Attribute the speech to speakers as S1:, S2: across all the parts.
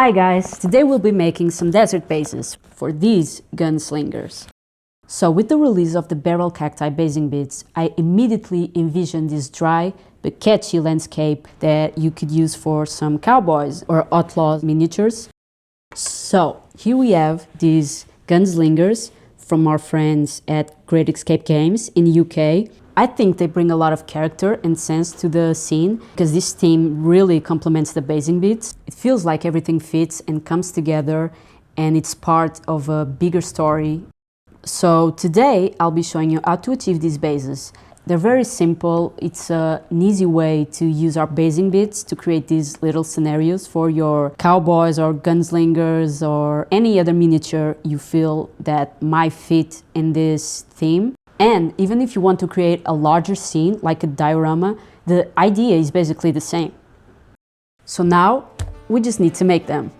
S1: Hi guys, today we'll be making some desert bases for these gunslingers. So with the release of the Barrel Cacti Basing Bits, I immediately envisioned this dry but catchy landscape that you could use for some cowboys or outlaw miniatures. So here we have these gunslingers from our friends at Great Escape Games in the UK. I think they bring a lot of character and sense to the scene because this theme really complements the basing bits. It feels like everything fits and comes together and it's part of a bigger story. So today I'll be showing you how to achieve these bases. They're very simple. It's an easy way to use our basing bits to create these little scenarios for your cowboys or gunslingers or any other miniature you feel that might fit in this theme. And even if you want to create a larger scene, like a diorama, the idea is basically the same. So now, we just need to make them.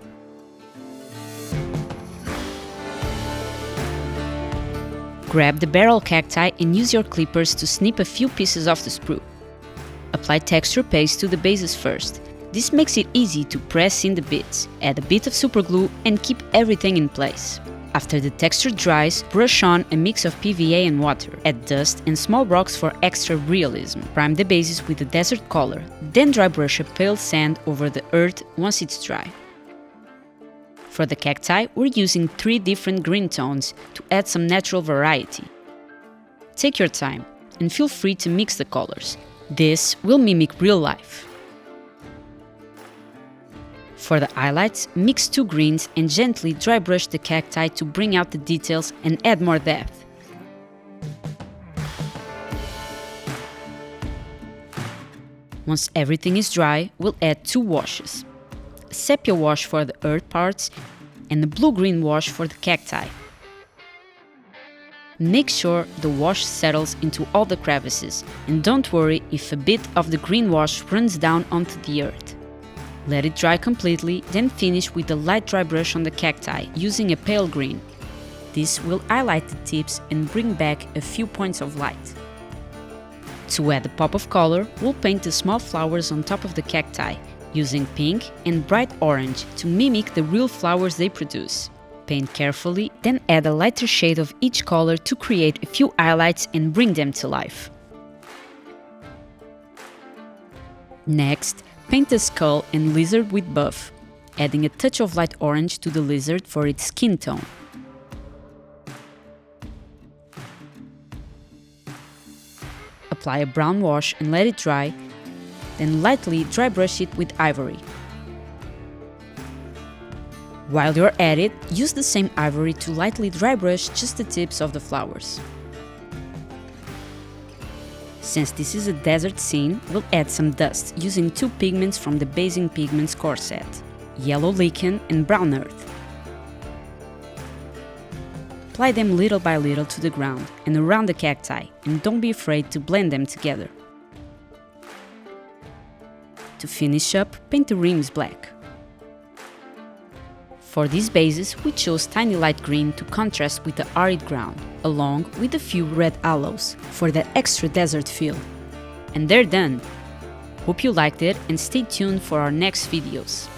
S1: Grab the barrel cacti and use your clippers to snip a few pieces off the sprue. Apply texture paste to the bases first. This makes it easy to press in the bits. Add a bit of superglue and keep everything in place. After the texture dries, brush on a mix of PVA and water. Add dust and small rocks for extra realism. Prime the bases with a desert color, then dry brush a pale sand over the earth once it's dry. For the cacti, we're using 3 different green tones to add some natural variety. Take your time and feel free to mix the colors. This will mimic real life. For the highlights, mix 2 greens and gently dry brush the cacti to bring out the details and add more depth. Once everything is dry, we'll add 2 washes. A sepia wash for the earth parts and a blue-green wash for the cacti. Make sure the wash settles into all the crevices and don't worry if a bit of the green wash runs down onto the earth. Let it dry completely, then finish with a light dry brush on the cacti using a pale green. This will highlight the tips and bring back a few points of light. To add a pop of color, we'll paint the small flowers on top of the cacti, using pink and bright orange to mimic the real flowers they produce. Paint carefully, then add a lighter shade of each color to create a few highlights and bring them to life. Next, paint the skull and lizard with buff, adding a touch of light orange to the lizard for its skin tone. Apply a brown wash and let it dry, then lightly dry brush it with ivory. While you're at it, use the same ivory to lightly dry brush just the tips of the flowers. Since this is a desert scene, we'll add some dust using 2 pigments from the Basing Pigments core set, yellow lichen and brown earth. Apply them little by little to the ground and around the cacti, and don't be afraid to blend them together. To finish up, paint the rims black. For these bases, we chose tiny light green to contrast with the arid ground, along with a few red aloes for that extra desert feel. And they're done! Hope you liked it and stay tuned for our next videos.